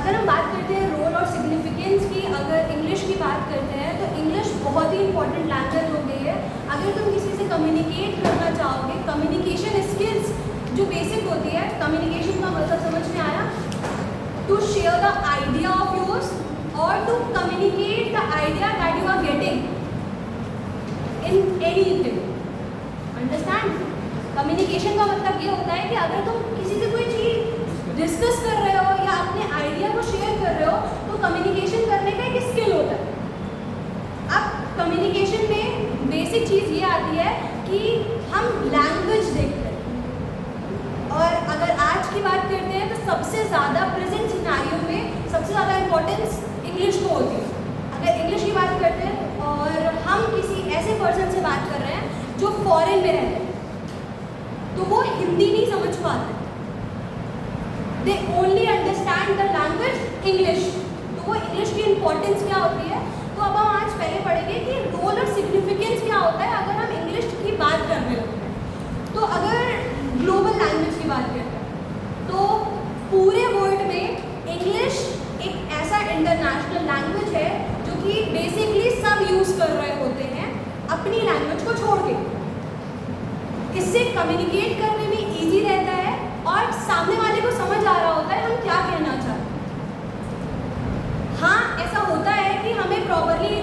अगर हम बात करते हैं रोल और सिग्निफिकेंस की, अगर इंग्लिश की बात करते हैं तो इंग्लिश बहुत ही इंपॉर्टेंट लैंग्वेज हो गई है। अगर तुम किसी से कम्युनिकेट करना चाहोगे, कम्युनिकेशन स्किल्स जो बेसिक होती है, कम्युनिकेशन का मतलब समझ में आया, to share the idea of yours और to communicate the idea that you are getting in anything. Understand? Communication का मतलब ये होता है कि अगर तुम किसी से कोई चीज़ डिस्कस कर रहे हो या अपने आइडिया को शेयर कर रहे हो तो कम्युनिकेशन करने का एक स्किल होता है। अब कम्युनिकेशन में बेसिक चीज़ ये आती है कि हम लैंग्वेज देखते हैं, और अगर आज की बात करते हैं तो सबसे ज़्यादा प्रेजेंट सिनेरियो में सबसे ज़्यादा इम्पोर्टेंस इंग्लिश को होती है। अगर इंग्लिश की बात करते हैं और हम किसी ऐसे पर्सन से बात कर रहे हैं जो फॉरेन में रहते हैं तो वो हिंदी नहीं समझ पाते, they only understand the language English. तो वो इंग्लिश की इम्पोर्टेंस क्या होती है, तो अब हम आज पहले पढ़ेंगे कि रोल और सिग्निफिकेंस क्या होता है अगर हम इंग्लिश की बात करने लगते हैं। तो अगर ग्लोबल लैंग्वेज की बात करते हैं तो पूरे वर्ल्ड में इंग्लिश एक ऐसा इंटरनेशनल लैंग्वेज है जो कि बेसिकली सब यूज़ कर रहे होते हैं अपनी लैंग्वेज को छोड़ के। इससे कम्युनिकेट करने में ईजी रहता है और सामने वाले को समझ आ रहा होता है हम क्या कहना चाहते हैं। हाँ, ऐसा होता है कि हमें प्रॉपरली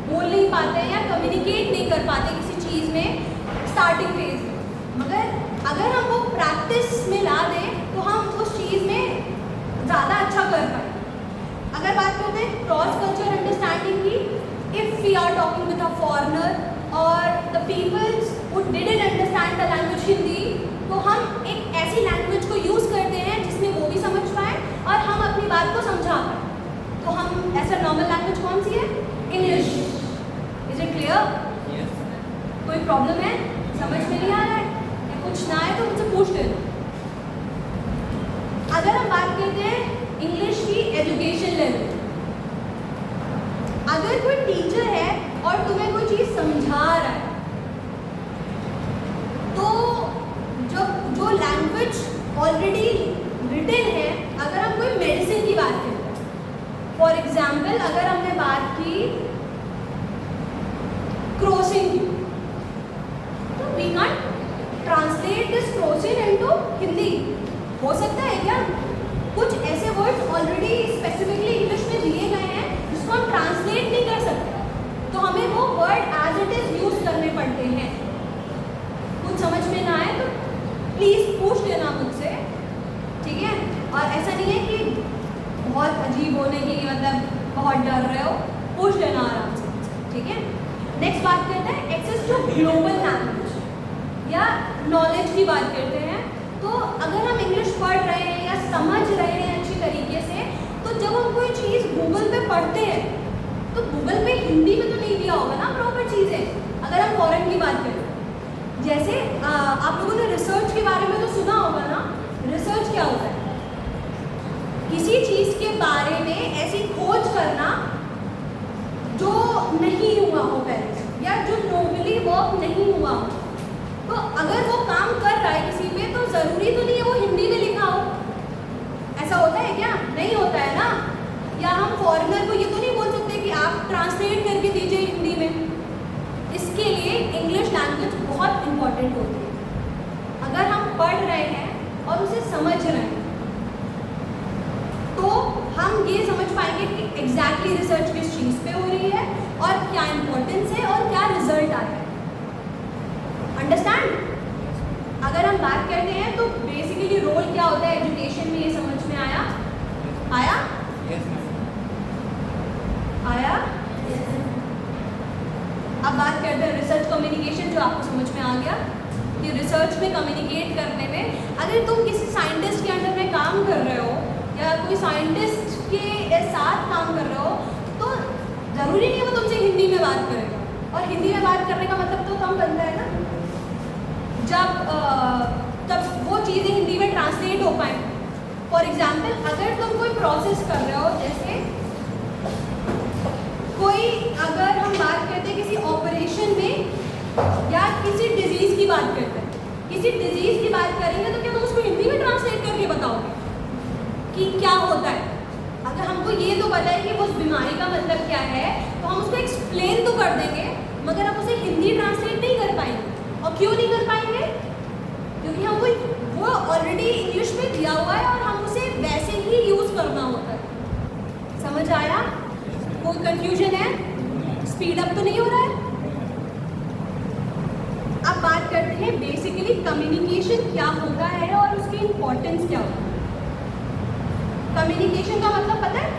बोल नहीं पाते हैं या कम्युनिकेट नहीं कर पाते किसी चीज़ में स्टार्टिंग फेज में, मगर अगर हम वो प्रैक्टिस में ला दें तो हम उस चीज़ में ज़्यादा अच्छा कर पाए। अगर बात करते हैं क्रॉस कल्चर अंडरस्टैंडिंग की, if we are talking with a foreigner और the peoples who didn't understand the language Hindi, तो हम एक ऐसी लैंग्वेज को यूज़ करते हैं जिसमें वो भी समझ पाए और हम अपनी बात को समझा पाए। तो हम ऐसा नॉर्मल लैंग्वेज कौन सी है? इंग्लिश। Is it clear? कोई प्रॉब्लम है? समझ में नहीं आ रहा है या कुछ ना आए तो मुझसे पूछ लेना। अगर हम बात करते हैं इंग्लिश की एजुकेशन लेवल, अगर कोई टीचर है और तुम्हें कोई चीज़ समझा रहा है तो जो लैंग्वेज ऑलरेडी रिटन है, अगर हम कोई मेडिसिन की बात करते हैं, फॉर एग्जाम्पल अगर हमने बात की क्रोसिन की, तो we can translate this Crocin into Hindi. हो सकता है क्या? कुछ ऐसे वर्ड्स ऑलरेडी स्पेसिफिकली इंग्लिश में दिए गए हैं जिसको हम ट्रांसलेट नहीं कर सकते, तो हमें वो word as it is use करने पड़ते हैं। कुछ समझ में ना आए तो प्लीज़ पूछ लेना मुझसे, ठीक है? और ऐसा नहीं है कि बहुत अजीब होने की, मतलब बहुत डर रहे हो, पूछ लेना आराम से, ठीक है? नेक्स्ट बात करते हैं एक्सेस टू ग्लोबल लैंग्वेज या नॉलेज की बात करते हैं। तो अगर हम इंग्लिश पढ़ रहे हैं या समझ रहे हैं अच्छी तरीके से, तो जब हम कोई चीज़ गूगल पे पढ़ते हैं तो गूगल पे हिंदी में तो नहीं दिया होगा ना प्रॉपर चीज़ें। अगर हम फॉरेन की बात करें, जैसे आप लोगों ने रिसर्च के बारे में तो सुना होगा ना। रिसर्च क्या होता है? किसी चीज़ के बारे में ऐसी खोज करना जो नहीं हुआ हो पहले या जो नॉर्मली वर्क नहीं हुआ हो। तो अगर वो काम कर रहा है किसी पे तो ज़रूरी तो नहीं है वो हिंदी में लिखा हो। ऐसा होता है क्या? नहीं होता है ना। या हम फॉरेनर को ये तो नहीं बोल सकते कि आप ट्रांसलेट करके दीजिए हिंदी में। इसके लिए इंग्लिश लैंग्वेज बहुत इम्पॉर्टेंट होती है। अगर हम पढ़ रहे हैं और उसे समझ रहे हैं तो हम ये समझ पाएंगे कि एग्जैक्टली रिसर्च किस चीज़ पे हो रही है और क्या इम्पोर्टेंस है और क्या रिजल्ट आया है। अंडरस्टैंड? अगर हम बात करते हैं तो बेसिकली रोल क्या होता है एजुकेशन में, ये समझ में आया? आया? आया? अब बात करते हैं रिसर्च कम्युनिकेशन, जो आपको समझ में आ गया कि रिसर्च में कम्युनिकेट करने में, अगर तुम किसी साइंटिस्ट के अंडर में काम कर रहे हो या कोई साइंटिस्ट के साथ काम कर रहे हो तो ज़रूरी नहीं है वो तुमसे हिंदी में बात करेगा। और हिंदी में बात करने का मतलब तो कम बनता है ना तब वो चीज़ें हिंदी में ट्रांसलेट हो पाए। फॉर एग्जाम्पल अगर तुम कोई प्रोसेस कर रहे हो, जैसे कोई, अगर हम बात करते हैं किसी ऑपरेशन में या किसी डिजीज़ की बात करते हैं, किसी डिजीज़ की बात करेंगे तो क्या तुम उसको हिंदी में ट्रांसलेट करके बताओगे कि क्या होता है? अगर हमको ये तो पता है कि उस बीमारी का मतलब क्या है तो हम उसको एक्सप्लेन तो कर देंगे, मगर हम उसे हिंदी ट्रांसलेट नहीं कर पाएंगे। और क्यों नहीं कर पाएंगे? क्योंकि हमको वो ऑलरेडी इंग्लिश में दिया हुआ है और हम उसे वैसे ही यूज़ करना होता है। समझ आया? कोई कंफ्यूजन है? स्पीड अप तो नहीं हो रहा है? अब बात करते हैं बेसिकली कम्युनिकेशन क्या होता है और उसकी इम्पोर्टेंस क्या होता है। कम्युनिकेशन का मतलब पता है?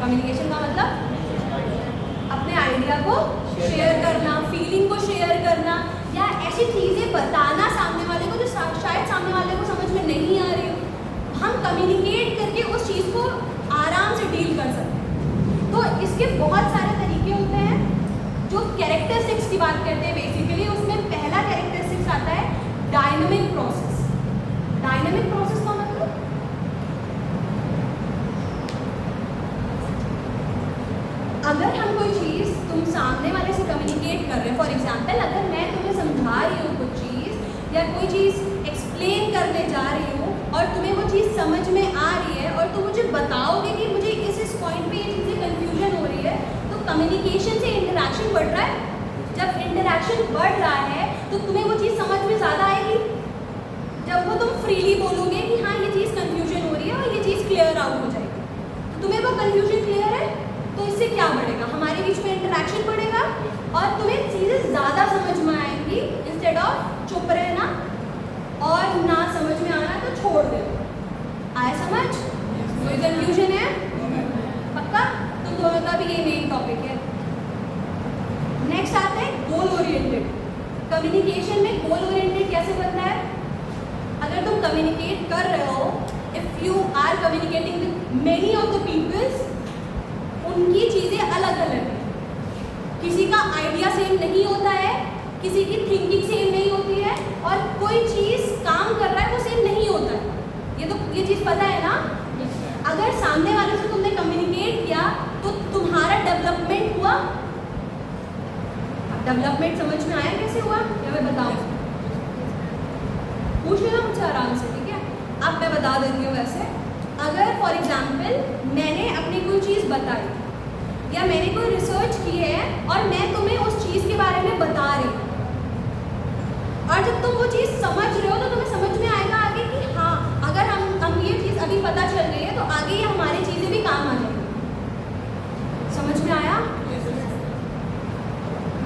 कम्युनिकेशन का मतलब अपने आइडिया को शेयर करना, फीलिंग को शेयर करना, या ऐसी चीज़ें बताना सामने वाले को जो शायद सामने वाले को समझ में नहीं आ रही हो। हम कम्युनिकेट करके उस चीज़ को आराम से डील कर सकते हैं। तो इसके बहुत सारे तरीके होते हैं। जो कैरेक्टरिस्टिक्स की बात करते हैं बेसिकली, उसमें पहला कैरेक्टरिस्टिक्स आता है डायनामिक प्रोसेस। डायनामिक प्रोसेस का मतलब अगर हम कोई चीज़ तुम सामने वाले से कम्युनिकेट कर रहे हैं, फॉर एग्जांपल अगर मैं तुम्हें समझा रही हूँ कुछ चीज़ या कोई चीज़ एक्सप्लेन करने जा रही हूँ और तुम्हें वो चीज़ समझ में आ रही है और तुम मुझे बताओगे कि मुझे इस पॉइंट पे ये चीज़ें कन्फ्यूजन हो रही है, तो कम्युनिकेशन से इंटरेक्शन बढ़ रहा है। जब इंटरेक्शन बढ़ रहा है तो तुम्हें वो चीज़ समझ में ज़्यादा आएगी। जब वो तुम फ्रीली बोलोगे कि हाँ ये चीज़ कन्फ्यूजन हो रही है और ये चीज़ क्लियर आउट हो जाएगी, तो तुम्हें वो कन्फ्यूजन क्लियर है, तो इससे क्या बढ़ेगा? हमारे बीच में इंटरेक्शन बढ़ेगा और तुम्हें चीज़ें ज़्यादा समझ में आएंगी, इंस्टेड ऑफ चुप रहना और ना समझ में आना तो छोड़ देना। आया समझ? कोई कन्फ्यूजन है? पक्का? तुम दोनों का भी ये मेन टॉपिक है। नेक्स्ट आता है गोल ओरिएंटेड। कम्युनिकेशन में गोल ओरिएंटेड कैसे बनता है? अगर तुम कम्युनिकेट कर रहे हो, if you are communicating with many of the peoples, उनकी चीज़ें अलग अलग हैं। किसी का आइडिया सेम नहीं होता है, किसी की थिंकिंग सेम नहीं होती है, और कोई चीज़ काम कर रहा है वो सेम नहीं होता है। ये चीज़ पता है ना? अगर सामने वाले से तुमने कम्युनिकेट किया तो तुम्हारा डेवलपमेंट हुआ। डेवलपमेंट समझ में आया कैसे हुआ या मैं बताऊं? पूछ लेना मुझसे आराम से, ठीक है? अब मैं बता देती हूँ। वैसे अगर फॉर एग्जाम्पल मैंने अपनी कोई चीज़ बताई या मैंने कोई रिसर्च की है और मैं तुम्हें उस चीज़ के बारे में बता रही हूँ, और जब तुम वो चीज़ समझ रहे हो तो तुम्हें समझ में आएगा आगे कि हाँ, अगर हम ये चीज़ अभी पता चल रही है तो आगे ये हमारी चीज़ें भी काम आ जाएंगी। समझ में आया?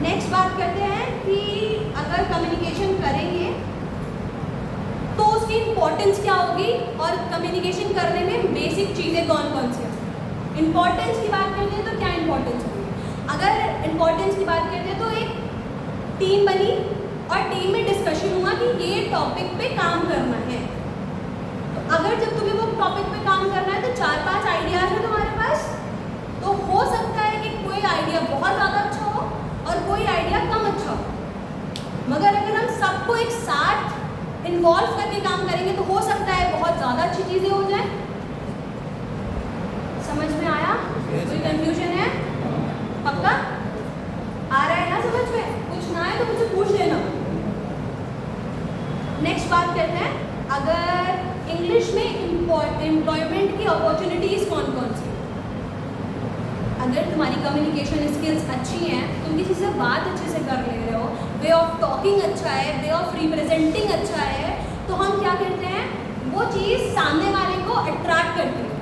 नेक्स्ट बात करते हैं कि अगर कम्युनिकेशन करेंगे तो उसकी इम्पोर्टेंस क्या होगी और कम्युनिकेशन करने में बेसिक चीज़ें कौन कौन सी हैं। इम्पोर्टेंस की बात करते हैं तो क्या इम्पोर्टेंस होगी? अगर इम्पोर्टेंस की बात करते हैं तो एक टीम बनी और टीम में डिस्कशन हुआ कि ये टॉपिक पे काम करना है। तो अगर जब तुम्हें वो टॉपिक पे काम करना है तो 4-5 आइडियाज हैं तुम्हारे पास, तो हो सकता है कि कोई आइडिया बहुत ज़्यादा अच्छा हो और कोई आइडिया कम अच्छा हो, मगर अगर हम सबको एक साथ इन्वॉल्व करके काम करेंगे तो हो सकता है बहुत ज़्यादा अच्छी चीज़ें हो जाए। समझ में आया? कोई कंफ्यूजन है? पक्का आ रहा है ना समझ में? कुछ ना है तो मुझसे पूछ लेना। नेक्स्ट बात करते हैं, अगर इंग्लिश में एम्प्लॉयमेंट की अपॉर्चुनिटीज़ कौन कौन सी? अगर तुम्हारी कम्युनिकेशन स्किल्स अच्छी हैं, तुम किसी से बात अच्छे से कर ले रहे हो, वे ऑफ टॉकिंग अच्छा है, वे ऑफ रिप्रेजेंटिंग अच्छा है, तो हम क्या करते हैं, वो चीज़ सामने वाले को अट्रैक्ट करती है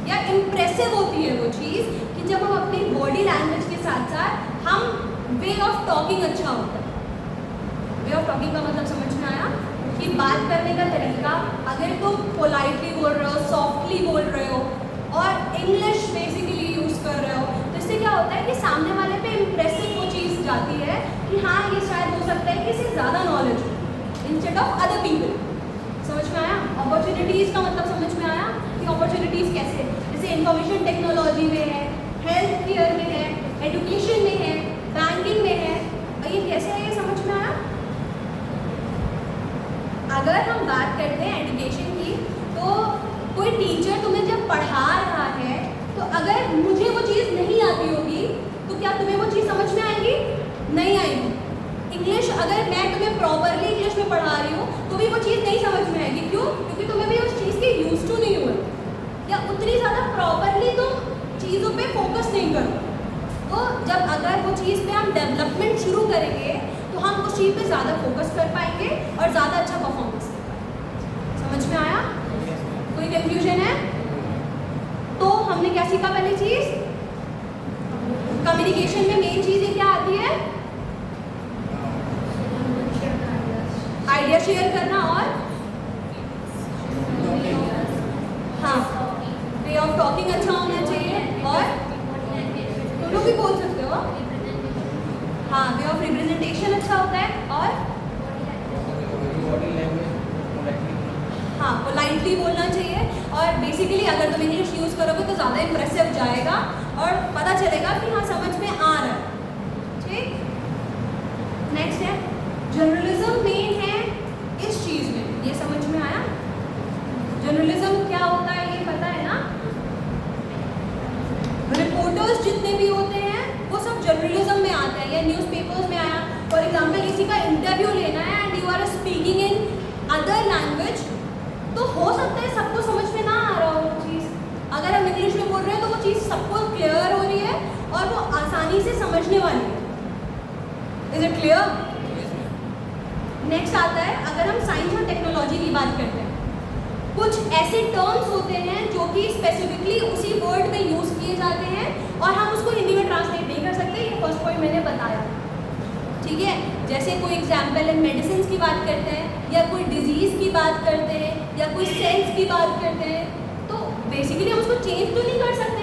या इम्प्रेसिव होती है वो चीज़, कि जब हम अपनी बॉडी लैंग्वेज के साथ साथ हम वे ऑफ टॉकिंग अच्छा होता है। वे ऑफ टॉकिंग का मतलब समझ में आया? कि बात करने का तरीका, अगर तुम पोलाइटली बोल रहे हो, सॉफ्टली बोल रहे हो और इंग्लिश बेसिकली यूज़ कर रहे हो, तो इससे क्या होता है कि सामने वाले पे इम्प्रेसिव वो चीज़ जाती है कि हाँ, ये शायद हो सकता है कि इसे ज़्यादा नॉलेज हो इंस्टेड ऑफ अदर पीपल। समझ में आया? अपॉर्चुनिटीज़ का मतलब समझ में आया कि अपॉर्चुनिटीज़ कैसे, जैसे इंफॉर्मेशन टेक्नोलॉजी में है, हेल्थ केयर में है, एजुकेशन में है, बैंकिंग में है, और ये कैसे है, ये समझ में आया? अगर हम बात करते हैं एजुकेशन की, तो कोई टीचर तुम्हें जब पढ़ा रहा है, तो अगर मुझे वो चीज़ नहीं आती होगी तो क्या तुम्हें वो चीज़ समझ में आएगी? नहीं आएगी। इंग्लिश अगर मैं तुम्हें प्रॉपरली इंग्लिश में पढ़ा रही हूँ तो भी वो समझ में आएगी। क्यों? क्योंकि तुम्हें भी उस चीज़ के यूज टू नहीं हुए, या उतनी ज़्यादा प्रॉपरली तुम चीज़ों पे फोकस नहीं करो। तो जब अगर वो चीज़ पे हम डेवलपमेंट शुरू करेंगे तो हम उस चीज़ पे ज़्यादा फोकस कर पाएंगे और ज़्यादा अच्छा परफॉर्मेंस कर पाएंगे। समझ में आया? कोई कंफ्यूजन है? तो हमने क्या सीखा? पहली चीज़, कम्युनिकेशन में मेन चीज़ें क्या आती है? आइडिया शेयर करना और हाँ, वे ऑफ टॉकिंग अच्छा होना चाहिए, और तुम लोग भी बोल सकते हो हाँ, वे ऑफ रिप्रेजेंटेशन अच्छा होता है, और हाँ, पोलाइटली बोलना चाहिए। और बेसिकली अगर तुम इंग्लिश यूज़ करोगे तो ज़्यादा इंप्रेसिव जाएगा और पता चलेगा कि हाँ समझ में आ रहा है। ठीक, नेक्स्ट है जर्नलिज्म मेन है इस चीज़ में। ये समझ में आया? जर्नलिज्म क्या होता है ये पता है ना? रिपोर्टर्स जितने भी होते हैं वो सब जर्नलिज्म में आते हैं, या न्यूज़पेपर्स में आया। फॉर एग्जाम्पल किसी का इंटरव्यू लेना है and you are speaking in other language, तो हो सकता है सबको समझ में ना आ रहा हो वो चीज़। अगर हम इंग्लिश में बोल रहे हैं तो वो चीज़ सबको क्लियर हो रही है और वो आसानी से समझने वाली है। Is it clear? नेक्स्ट आता है, अगर हम साइंस और टेक्नोलॉजी की बात करते हैं, कुछ ऐसे टर्म्स होते हैं जो कि स्पेसिफिकली उसी वर्ड में यूज़ किए जाते हैं और हम उसको हिंदी में ट्रांसलेट नहीं कर सकते। ये फर्स्ट पॉइंट मैंने बताया, ठीक है? जैसे कोई एग्जाम्पल है, मेडिसिन की बात करते हैं, या कोई डिजीज़ की बात करते हैं, या कोई सेल्स की बात करते हैं, तो बेसिकली हम उसको चेंज तो नहीं कर सकते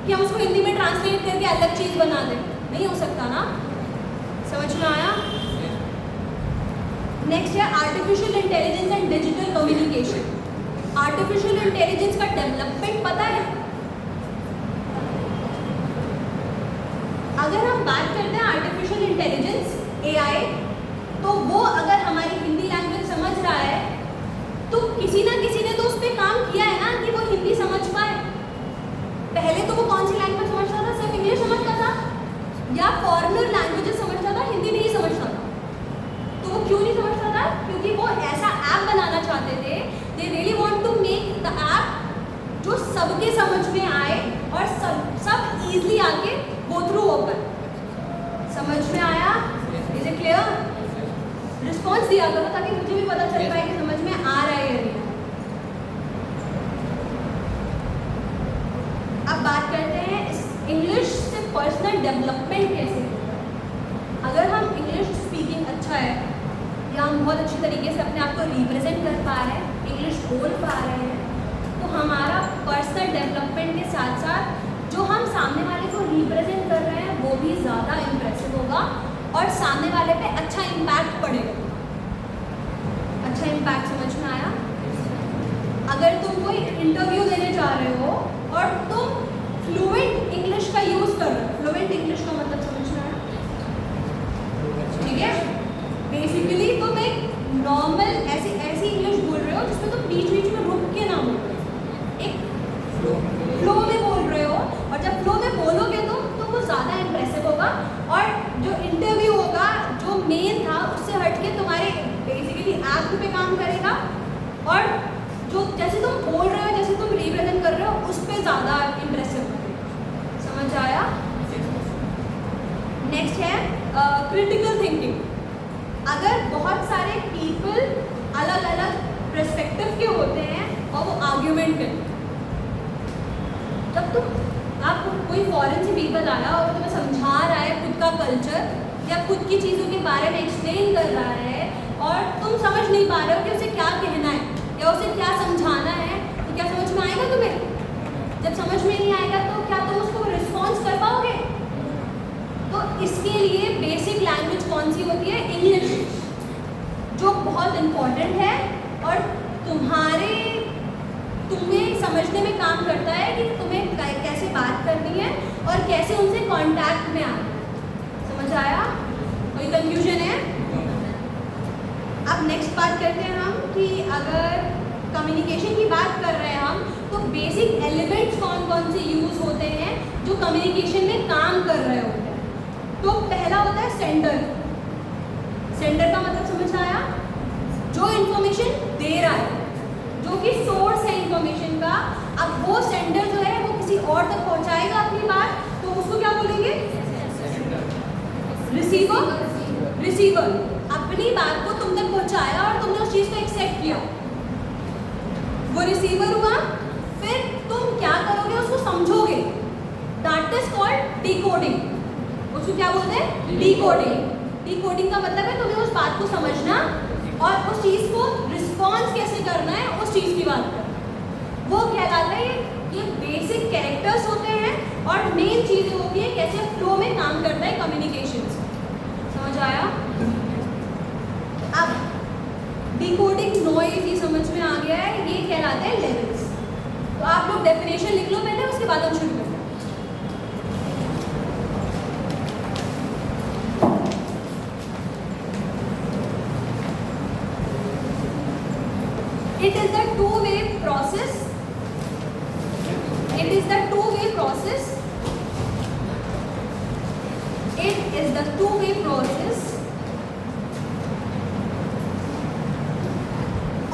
कि हम उसको हिंदी में ट्रांसलेट करके अलग चीज़ बना दें। नहीं हो सकता ना? समझ में आया? नेक्स्ट है artificial intelligence and digital communication. Artificial intelligence का डेवलपमेंट पता है? अगर हम बात करते हैं आर्टिफिशियल इंटेलिजेंस AI, तो वो अगर हमारी हिंदी लैंग्वेज समझ रहा है तो किसी ना किसी ने तो उस पर काम किया है ना कि वो हिंदी समझ पाए। पहले तो वो कौन सी लैंग्वेज समझता था? सिर्फ इंग्लिश समझता था, या फॉरेनर लैंग्वेजेस समझता था, हिंदी नहीं समझता था। तो वो क्यों नहीं समझता था? क्योंकि वो ऐसा ऐप बनाना चाहते थे, they really want to make the app जो सबके समझ में आए और सब इजीली आके गो थ्रू हो पाए। समझ में आया? Is it clear? रिस्पॉन्स दिया करो ताकि मुझे भी पता चल पाए कि समझ में आ रहा है या नहीं। अब बात करते हैं इंग्लिश से पर्सनल डेवलपमेंट कैसे होता है। अगर हम इंग्लिश स्पीकिंग अच्छा है, या हम बहुत अच्छी तरीके से अपने आप को रिप्रेजेंट कर पा रहे हैं, इंग्लिश बोल पा रहे हैं, तो हमारा पर्सनल डेवलपमेंट के साथ साथ जो हम सामने वाले को रिप्रेजेंट कर रहे हैं वो भी ज़्यादा इम्प्रेसिव होगा और सामने वाले पे अच्छा इम्पैक्ट पड़ेगा। अच्छा इम्पैक्ट समझ में आया? अगर तुम कोई इंटरव्यू देने जा रहे हो और तुम फ्लुएंट इंग्लिश का यूज़ कर रहे हो, फ्लुएंट इंग्लिश का मतलब समझ में आया? ठीक है, बेसिकली तुम एक नॉर्मल ऐसी इंग्लिश बोल रहे हो जिसमें तुम बीच बीच में रुक के ना बोल रहे हो, एक फ्लो में बोल रहे हो। और जब फ्लो में बोलोगे तो वो ज़्यादा इम्प्रेसिव होगा, और जो इंटरव्यू होगा जो मेन था उससे हटके तुम्हारे बेसिकली एक्ट पे काम करेगा, और जो जैसे तुम बोल रहे हो, जैसे तुम रिप्रेजेंट कर रहे हो, उस पर ज़्यादा इम्प्रेसिव होगा। समझ आया? नेक्स्ट है क्रिटिकल थिंकिंग। अगर बहुत सारे पीपल अलग अलग पर्सपेक्टिव के होते हैं और वो आर्ग्यूमेंट करते हैं, तब आप कोई फॉरेन से पीपल आया और तुम्हें समझा रहा है खुद का कल्चर या खुद की चीज़ों के बारे में एक्सप्लेन कर रहा है, और तुम समझ नहीं पा रहे हो कि उसे क्या कहना है या उसे क्या समझाना है, तो क्या समझ में आएगा तुम्हें? जब समझ में नहीं आएगा तो क्या तुम उसको रिस्पॉन्स कर पाओगे? तो इसके लिए बेसिक लैंग्वेज कौन सी होती है? इंग्लिश, जो बहुत इम्पॉर्टेंट है और तुम्हें समझने में काम करता है कि तुम्हें कैसे बात करनी है और कैसे उनसे कांटेक्ट में आना है। समझ आया? कोई कंफ्यूजन है? अब नेक्स्ट बात करते हैं हम कि अगर कम्युनिकेशन की बात कर रहे हैं हम, तो बेसिक एलिमेंट्स कौन कौन से यूज़ होते हैं जो कम्युनिकेशन में काम कर रहे होते हैं। तो पहला होता है सेंडर। सेंडर का मतलब समझ आया? जो इन्फॉर्मेशन दे रहा है, जो कि सोर्स है इंफॉर्मेशन का। अब वो सेंडर जो है वो किसी और तक पहुंचाएगा अपनी बात, तो उसको क्या बोलेंगे? रिसीवर। रिसीवर अपनी बात को तुम तक पहुंचाया और तुमने उस चीज को एक्सेप्ट किया, वो रिसीवर हुआ। फिर तुम क्या करोगे? उसको समझोगे। That is called decoding. उसको क्या बोलते हैं? डिकोडिंग। डिकोडिंग का मतलब है तुम्हें उस बात को समझना और उस चीज को रिस्पॉन्स कैसे करना है, उस चीज की बात करना। वो कहलाता है, ये बेसिक कैरेक्टर्स होते हैं और मेन चीजें होती है कैसे फ्लो में काम करता है कम्युनिकेशन। समझ आया? अब डिकोडिंग नॉइज ये समझ में आ गया है, ये कहलाते हैं लेवल्स। तो आप लोग डेफिनेशन लिख लो पहले, उसके बाद हम शुरू करते हैं। It is the two-way process. It is the two-way process. It is the two-way process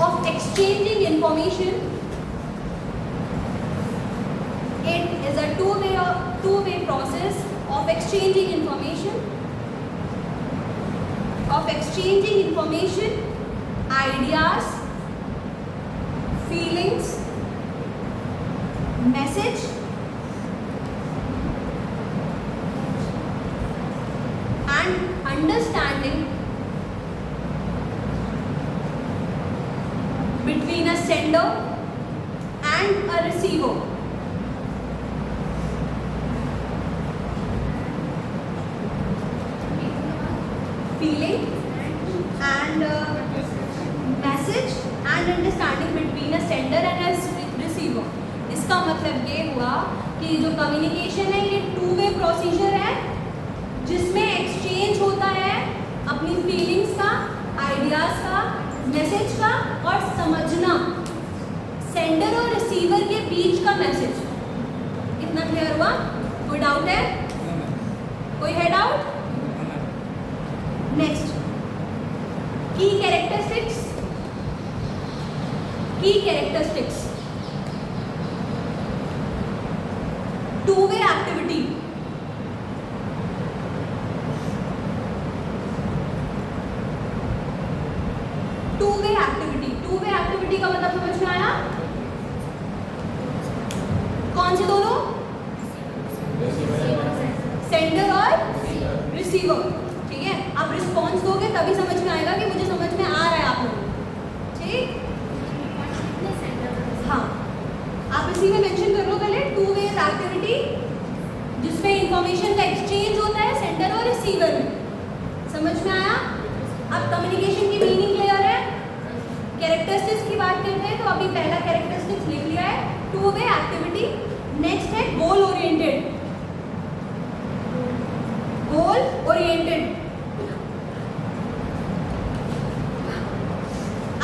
of exchanging information. It is a two-way process of exchanging information. Of exchanging information, ideas, feelings, message, and understanding between a sender and a receiver. Feeling and message and understanding between a sender and a receiver. इसका मतलब ये हुआ कि जो communication है ये two way procedure है, जिसमें एक्सचेंज होता है अपनी फीलिंग्स का, आइडियाज का, मैसेज का और समझना सेंडर और रिसीवर के बीच का मैसेज। कितना क्लियर हुआ? कोई डाउट है? कोई है डाउट? नेक्स्ट, की कैरेक्टरिस्टिक्स। की characteristics, two way activity. Two way activity, two way activity का मतलब समझ में आया? कौन से दोनों? सेंडर और रिसीवर। ठीक है, आप रिस्पॉन्स दोगे तभी समझ में आएगा कि मुझे समझ में आ रहा है आप लोगों को। ठीक, हाँ, आप इसी में मेंशन कर लो पहले, टू वे एक्टिविटी जिसमें इंफॉर्मेशन का एक्सचेंज होता है सेंडर और रिसीवर में। समझ में आया? अब कम्युनिकेशन की मीनिंग क्लियर है। कैरेक्टरिस्टिक्स की बात करते हैं, तो अभी पहला कैरेक्टरिस्टिक्स लिख लिया है, टू वे एक्टिविटी। नेक्स्ट है गोल ओरिएंटेड। गोल ओरिएंटेड,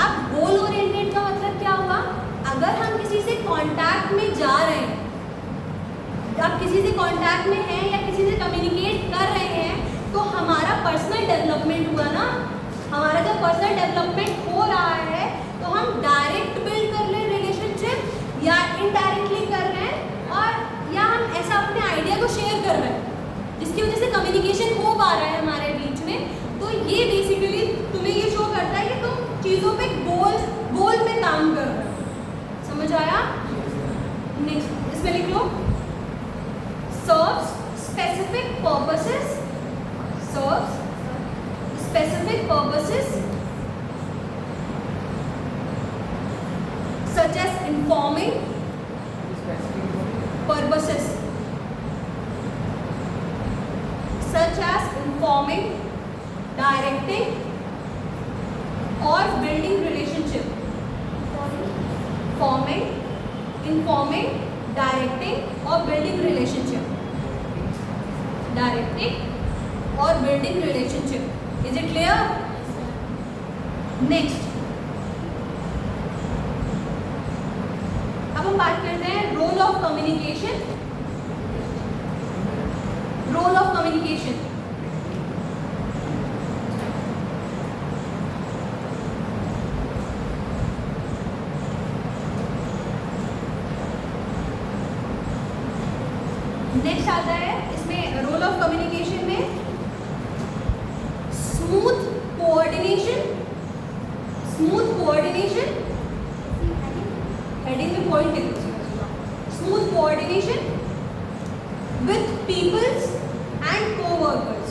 अब गोल ओरिएंटेड का मतलब क्या हुआ? अगर हम किसी से कांटेक्ट में जा रहे हैं, आप किसी से कांटेक्ट में हैं या किसी से कम्युनिकेट कर रहे हैं, तो हमारा पर्सनल डेवलपमेंट हुआ ना। हमारा जब पर्सनल डेवलपमेंट हो रहा है तो हम डायरेक्ट बिल्ड कर रहे हैं रिलेशनशिप या इनडायरेक्टली कर रहे हैं, और या हम ऐसा अपने आइडिया को शेयर कर रहे हैं जिसकी वजह से कम्युनिकेशन हो पा रहा है हमारे बीच में। तो ये बेसिकली तुम्हें ये शो करता है कि तुम चीज़ों पे गोल पे काम कर रहे हो। समझ आया? नेक्स्ट इसमें लिख लो, serves specific purposes, serves specific purposes such as informing purposes, such as informing, directing or building relationship. Informing, directing or building relationship. Directing or building relationship. Is it clear? Next, अब हम बात करते हैं role of communication. Role of communication, next आता है इसमें role of communication में smooth coordination heading में पॉइंट लिख दीजिए smooth coordination with peoples and coworkers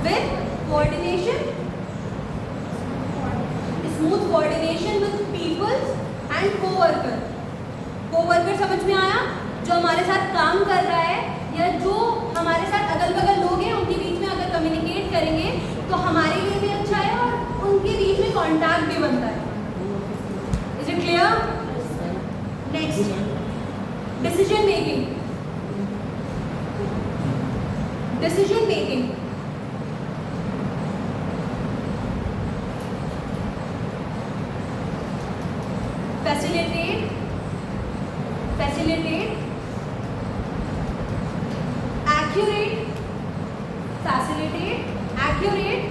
with coordination smooth coordination with people and co-worker समझ में आया? जो हमारे साथ काम कर रहा है या जो हमारे साथ अगल बगल लोग हैं उनके बीच में अगर कम्युनिकेट करेंगे तो हमारे लिए भी अच्छा है और उनके बीच में कॉन्टैक्ट भी बनता है. Is it clear? Next decision making facilitate accurate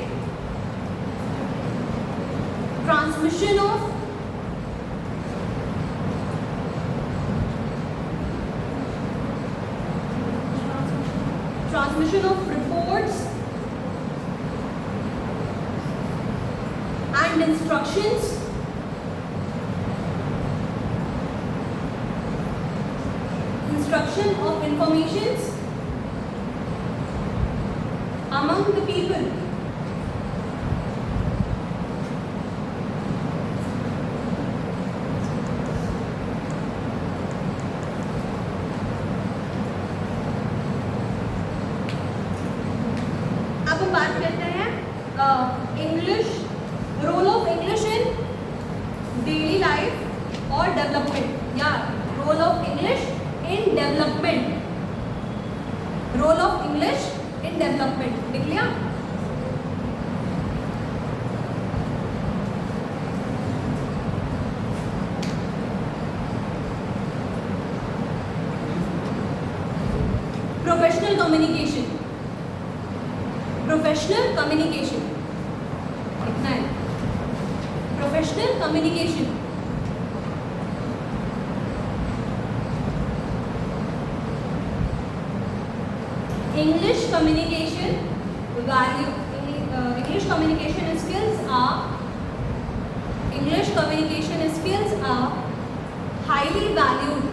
transmission of reports and instructions of informations among the people. अब हम बात करते हैं role of English in daily life और डेवलपमेंट या role of English in development. Role of English in development. देख लिया? Professional communication. कितना है? Professional communication. English communication skills are highly valued.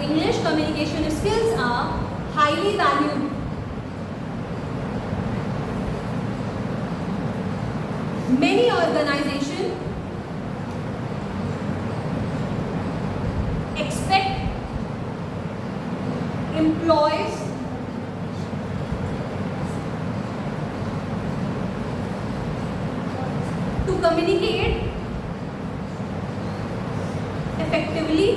English communication skills are highly valued. Many organizations expect employees to communicate effectively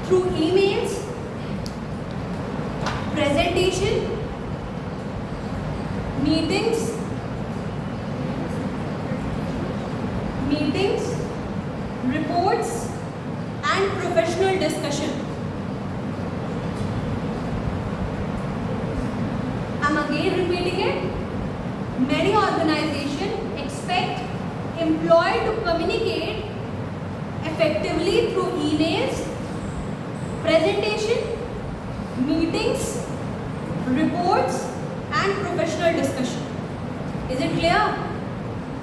through emails, presentation, meetings, reports and professional discussion. I'm again repeating it. Many organizations expect employees to communicate effectively through emails, presentation, meetings, reports and professional discussion. Is it clear?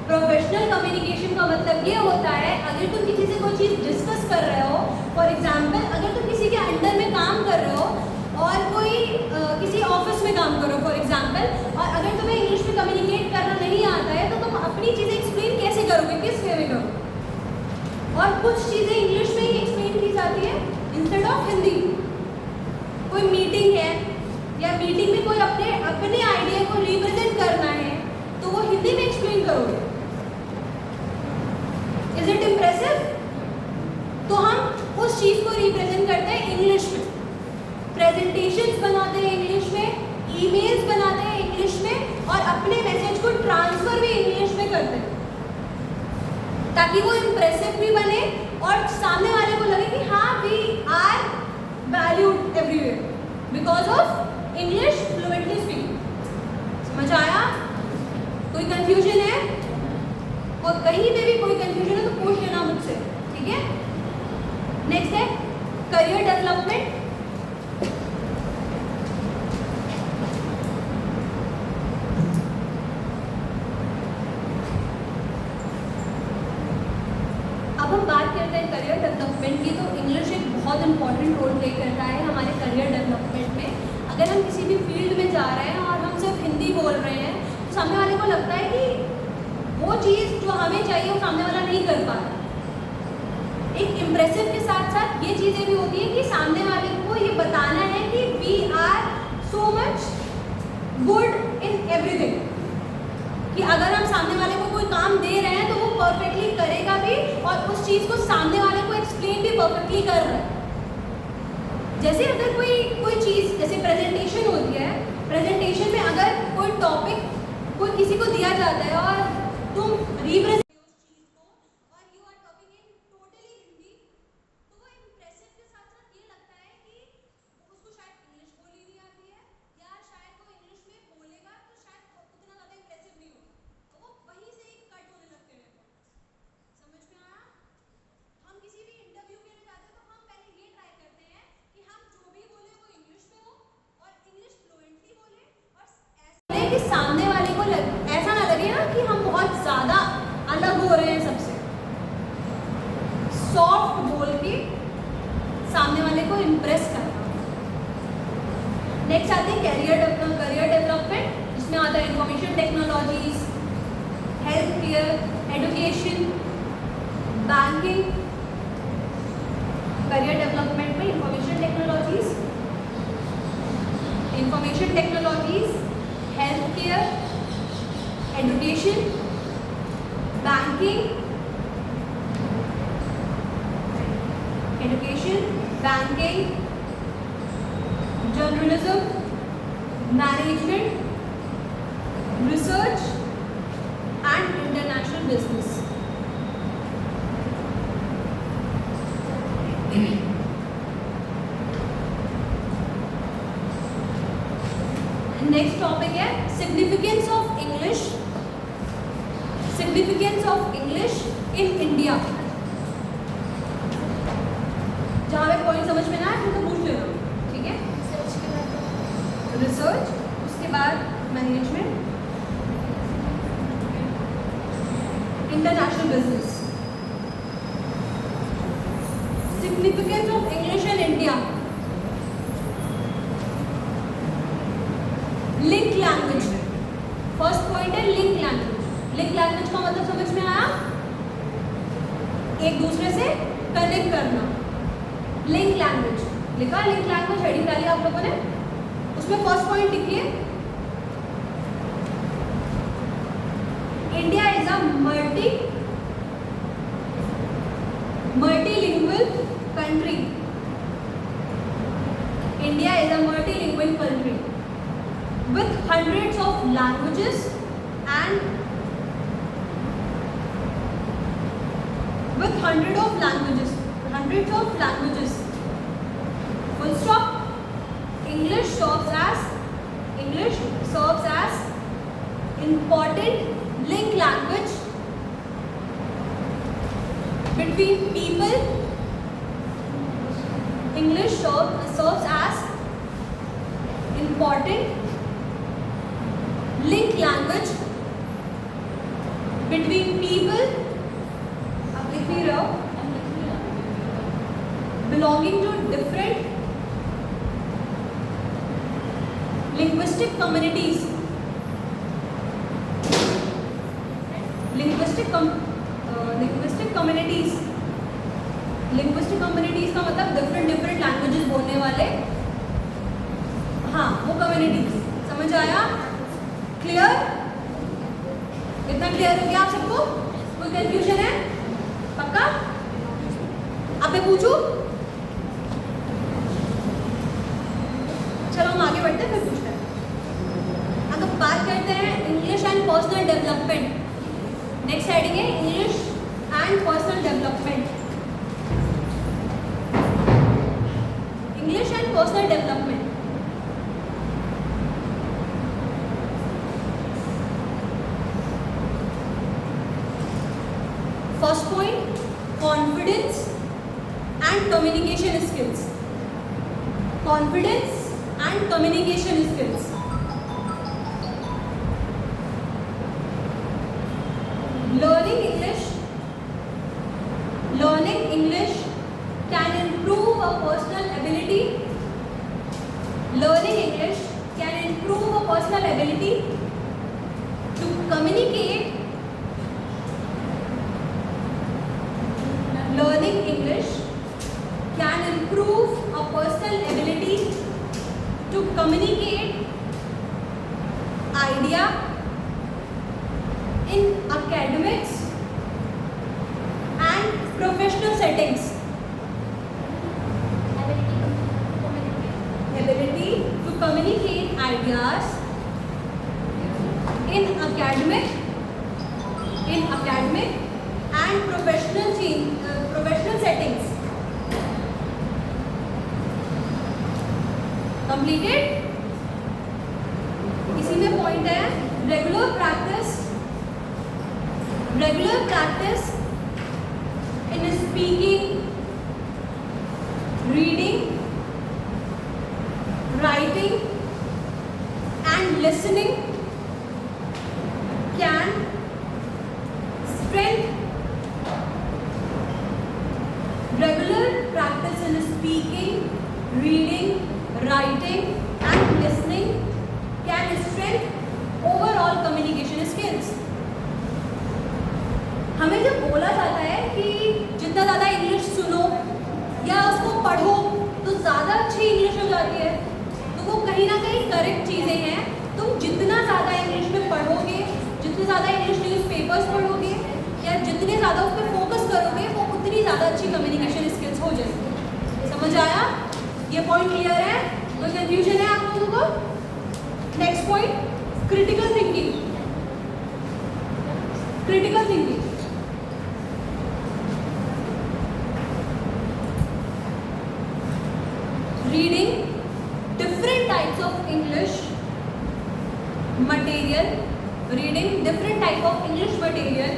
Professional communication का मतलब ये होता है अगर तुम किसी से कोई चीज़ डिस्कस कर रहे हो, फॉर एग्जांपल अगर तुम किसी के अंडर में काम कर रहे हो और कोई किसी ऑफिस में काम कर रहे हो फॉर एग्जांपल, और अगर तुम्हें इंग्लिश में कम्युनिकेट करना नहीं आता है तो तुम अपनी चीज़ें एक्सप्लेन कैसे करोगे, किस वे में करोगे? और कुछ चीज़ें इंग्लिश में ही एक्सप्लेन की जाती है इंस्टेड ऑफ हिंदी. कोई मीटिंग है या मीटिंग में कोई अपने आइडिया को रिप्रेजेंट करना है तो वो हिंदी में एक्सप्लेन करोगे. Is it impressive? तो हम उस चीज़ को रिप्रेजेंट करते हैं इंग्लिश में, प्रेजेंटेशंस बनाते हैं इंग्लिश में, ईमेल्स बनाते हैं इंग्लिश में और अपने मैसेज को ट्रांसफर भी इंग्लिश में करते हैं ताकि वो इम्प्रेसिव भी बने और सामने वाले को लगे कि हाँ we are valued everywhere because of English fluently speaking. समझ आया? कोई कंफ्यूजन है? कहीं पे भी कोई कंफ्यूजन है तो पूछ लेना मुझसे, ठीक है? नेक्स्ट है करियर डेवलपमेंट। अब हम बात करते हैं करियर डेवलपमेंट की। तो इंग्लिश एक बहुत इंपॉर्टेंट रोल प्ले करता है हमारे करियर डेवलपमेंट में। अगर हम किसी भी फील्ड में जा रहे हैं और हम सिर्फ हिंदी बोल रहे हैं तो सामने वाले को लगता है कि वो चीज़ जो हमें चाहिए वो सामने वाला नहीं कर पा रहा। एक इम्प्रेसिव के साथ साथ ये चीज़ें भी होती है कि सामने वाले को ये बताना है कि we are so much good in everything, कि अगर हम सामने वाले को कोई काम दे रहे हैं तो वो परफेक्टली करेगा भी और उस चीज़ को सामने वाले को एक्सप्लेन भी परफेक्टली कर रहा है। जैसे अगर कोई चीज़ जैसे प्रेजेंटेशन होती है, प्रेजेंटेशन में अगर कोई टॉपिक कोई किसी को दिया जाता है और तुम रिप्रेजेंट उस चीज़ को और you are talking in totally Hindi, तो वो इम्प्रेसिव के साथ साथ ये लगता है कि उसको शायद इंग्लिश बोली नहीं आती है या शायद वो इंग्लिश में बोलेगा तो शायद उतना ज़्यादा इम्प्रेसिव नहीं होगा, तो वो वहीं से ही कट होने लगते हैं। समझ में आया? हम किसी भी इंटरव्यू के लिए जाते हैं तो हम पहले ये ट्राई करते हैं कि हम जो भी बोले वो इंग्लिश में हो और इंग्लिश फ्लुएंटली बोले और ऐसे कि सामने वाले को ऐसा ना लगे ना कि हम बहुत ज़्यादा अलग हो रहे हैं सबसे। सॉफ्ट बोल के सामने वाले को इम्प्रेस करना। नेक्स्ट आते हैं करियर डेवलपमेंट, जिसमें आता है information technologies, health care, education, banking. Career development में information technologies, health care, education, banking, journalism, management, research and international business. Next topic है significance of English in India. जहाँ पे पॉइंट समझ में ना आए तो पूछ लेना, ठीक है? रिसर्च, उसके बाद management, international business. Significance of English in India. Link language, first point है लिंक लैंग्वेज। लिंक लैंग्वेज का मतलब समझ में आया? एक दूसरे से कनेक्ट करना। लिंक लैंग्वेज लिखा, लिंक लैंग्वेज हेडिंग डाली आप लोगों ने, उसमें फर्स्ट पॉइंट लिखिए India is a multilingual country. India is a multilingual country with hundreds of languages and with hundreds of languages. Full stop. English serves as important link language between people. English serves as important link language between people belonging to different linguistic communities. Linguistic communities का मतलब different languages बोलने वाले, हाँ वो communities। समझ आया? Clear? इतना clear हो गया आप सबको? कोई कंफ्यूजन है? पक्का? अब मैं पूछूं? चलो हम आगे बढ़ते हैं, फिर पूछते हैं। अब बात करते हैं English and personal development. Next heading है English and personal development. and personal development. First point, confidence and communication skills. Confidence and communication skills. Learning English can improve a personal ability. Learning English can improve a personal ability to communicate. Learning English can improve a personal ability to communicate idea in academics and professional settings. Ability to communicate ideas in academic and professional settings. Completed? इसी में point है regular practice in speaking, reading, writing and listening can strengthen. Regular practice in speaking, reading, writing and listening can strengthen overall communication skills. हमें जब बोला जाता है कि जितना ज़्यादा इंग्लिश सुनो या उसको पढ़ो तो ज़्यादा अच्छी इंग्लिश हो जाती है, तो वो कहीं ना कहीं करेक्ट चीज़ें हैं. तुम जितना ज़्यादा इंग्लिश में पढ़ोगे, जितने ज़्यादा इंग्लिश न्यूज़पेपर्स पढ़ोगे या जितने ज़्यादा उस पर फोकस करोगे, वो उतनी ज़्यादा अच्छी कम्युनिकेशन स्किल्स हो जाएगी. समझ आया? ये पॉइंट क्लियर है? कोई कंफ्यूजन है आप लोगों को? Next point, critical thinking. Reading different types of English material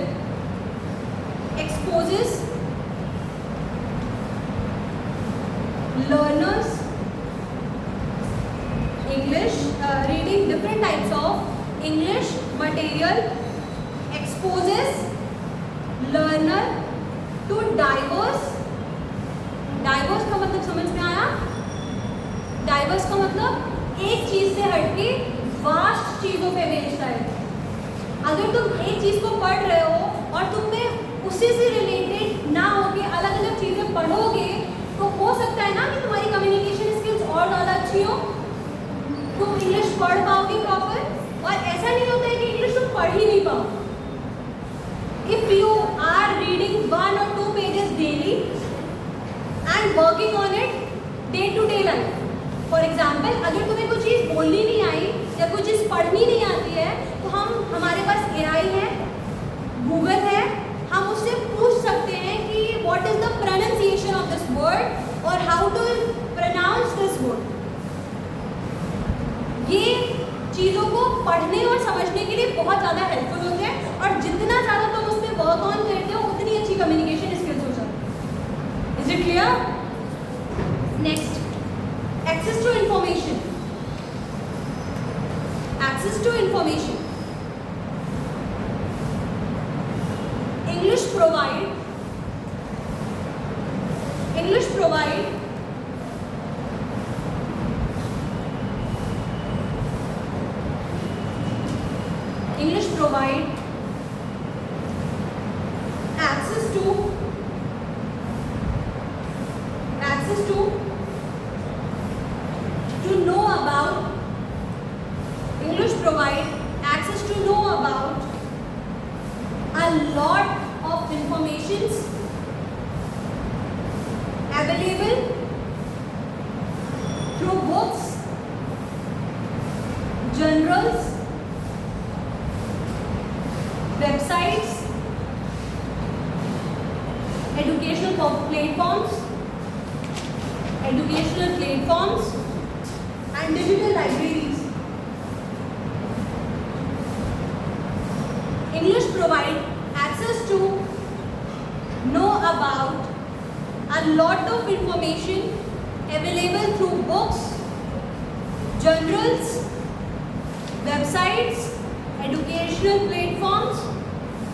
exposes learners. Reading different types of English material exposes learner to diverse का मतलब समझ में आया? डाइवर्स का मतलब एक चीज से हटके वास्ट चीजों पे भेजता है. अगर तुम एक चीज को पढ़ रहे हो और तुम में उसी से रिलेटेड ना होके अलग अलग चीजें पढ़ोगे, तो हो सकता है ना कि तुम्हारी कम्युनिकेशन स्किल्स और ज़्यादा अच्छी हो, तुम इंग्लिश पढ़ पाओगे प्रॉपर. और ऐसा नहीं होता है कि इंग्लिश तुम पढ़ ही नहीं पाओ. If you are reading 1 or 2 pages daily and working on it day to day life. For example, अगर तुम्हें कोई चीज़ बोलनी नहीं आई या कोई चीज़ पढ़नी नहीं आती है, तो हमारे पास AI है, गूगल है, हम उससे पूछ सकते हैं कि what is the pronunciation of this word और how to pronounce this word. ये चीज़ों को पढ़ने और समझने के लिए बहुत ज़्यादा हेल्पफुल होते हैं, और जितना ज़्यादा तुम उस पर वर्क ऑन करते हो उतनी अच्छी कम्युनिकेशन स्किल्स हो जाती है. Is it clear? Next, access to information. English provide access to know about a lot of informations available through books, journals, websites, educational platforms, educational platforms and digital libraries. English provide access to know about a lot of information available through books, journals, websites, educational platforms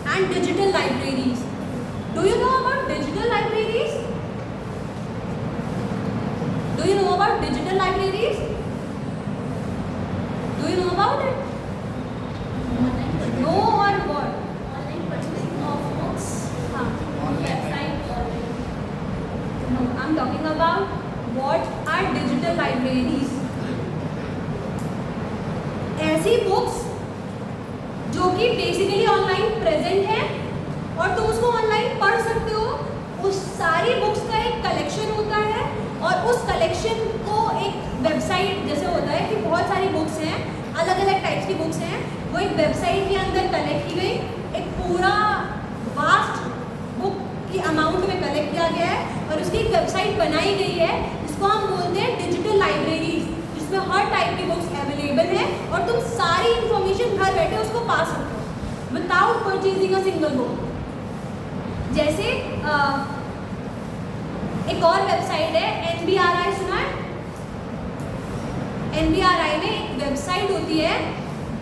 and digital libraries. Do you know about digital libraries? Do you know about digital libraries? Do you know about it? No or what? Online purchasing of books. Website. No, I'm talking about what are digital libraries. ऐसी books जो कि basically online present है और तुम उसको online पढ़ सकते हो. उस सारी बुक्स का एक कलेक्शन होता है और उस कलेक्शन को एक वेबसाइट जैसे होता है कि बहुत सारी बुक्स हैं, अलग अलग टाइप्स की बुक्स हैं, वो एक वेबसाइट के अंदर कलेक्ट की गई, एक पूरा वास्ट बुक की अमाउंट में कलेक्ट किया गया है और उसकी एक वेबसाइट बनाई गई है जिसको हम बोलते हैं डिजिटल लाइब्रेरीज, जिसमें हर टाइप की बुक्स अवेलेबल है और तुम सारी इंफॉर्मेशन घर बैठे उसको पा सकते हो without purchasing a single book. जैसे एक और वेबसाइट है NBRI, सुना है? NBRI में एक वेबसाइट होती है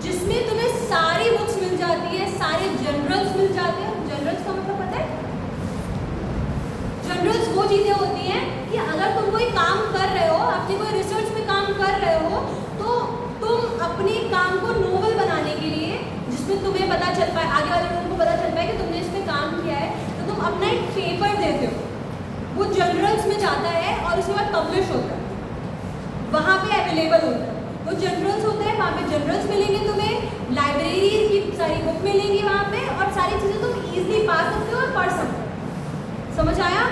जिसमें तुम्हें सारी बुक्स मिल जाती है, सारे जर्नल्स मिल जाते हैं. जर्नल्स का मतलब पता है? जर्नल्स वो चीज़ें होती हैं कि अगर तुम कोई काम कर रहे हो, अपनी कोई रिसर्च में काम कर रहे हो, तो तुम अपने काम को नोवेल बनाने के लिए, जिसमें तुम्हें पता चल पाए, आगे वाले लोगों को पता चल पाए कि तुमने इसमें काम किया है, तो तुम अपना एक पेपर देते हो, वो जर्नल्स में जाता है और उसके बाद पब्लिश होता है, वहाँ पे अवेलेबल होता है. वो जर्नल्स होते हैं, वहाँ पे जर्नल्स मिलेंगे तुम्हें, लाइब्रेरी की सारी बुक मिलेंगी वहाँ पे और सारी चीज़ें तुम ईजिली पा सकते हो और पढ़ सकते हो. समझ आया?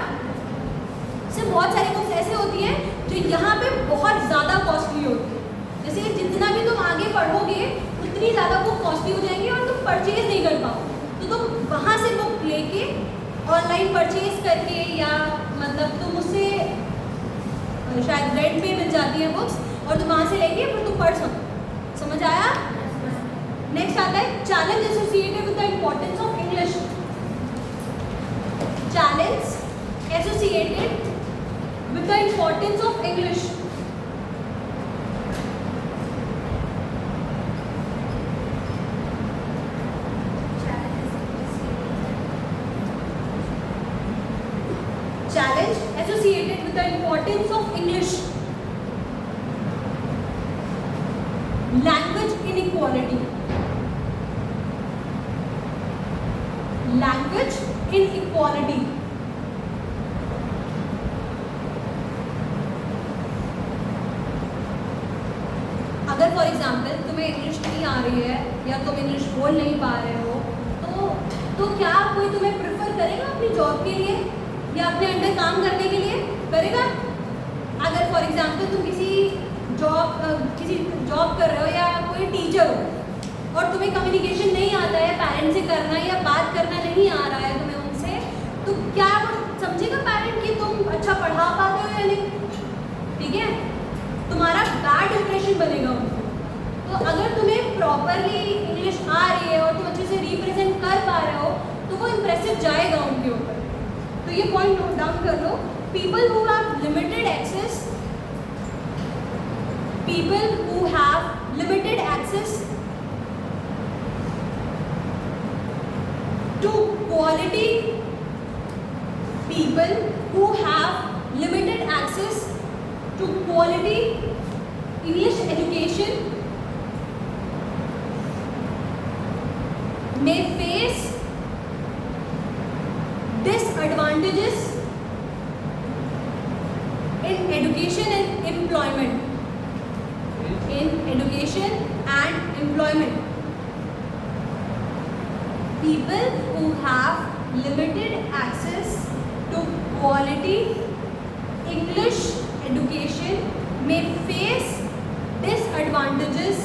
से बहुत सारी बुक्स ऐसे होती हैं जो यहाँ पे बहुत ज़्यादा कॉस्टली होती है. जैसे जितना भी तुम आगे पढ़ोगे उतनी ज़्यादा बुक कॉस्टली हो जाएंगी और तुम परचेज नहीं कर पाओगे. तो तुम वहाँ से बुक लेके ऑनलाइन परचेज करके या मतलब तुम उससे शायद रेंट पे मिल जाती है बुक्स और तुम वहाँ से लेके फिर तुम पढ़ सकते. समझ आया? नेक्स्ट आता है challenge associated with the importance of English. Challenge associated with the importance of English. Challenge associated with the importance of English. Language inequality. Language inequality. अगर फॉर एग्जाम्पल तुम्हें इंग्लिश नहीं आ रही है या तुम इंग्लिश बोल नहीं पा रहे हो तो क्या कोई तुम्हें प्रेफर करेगा अपनी जॉब के लिए या अपने अंडर काम करने के लिए? करेगा? अगर फॉर एग्जाम्पल तुम किसी जॉब कर रहे हो या कोई टीचर हो और तुम्हें कम्युनिकेशन नहीं आता है पेरेंट्स से करना या बात करना नहीं आ रहा है तुम्हें उनसे, तो क्या समझेगा पेरेंट कि तुम अच्छा पढ़ा पाते हो या नहीं? ठीक है, तुम्हारा बैड इंप्रेशन बनेगा उनको. तो अगर तुम्हें प्रॉपरली इंग्लिश आ रही है और तुम अच्छे से रिप्रेजेंट कर पा रहे हो तो वो इम्प्रेसिव जाएगा उनके ऊपर. तो ये पॉइंट नोट डाउन कर लो. People who have limited access to quality, people who have limited access to quality English education may face disadvantages in education and employment. People who have limited access to quality English education may face disadvantages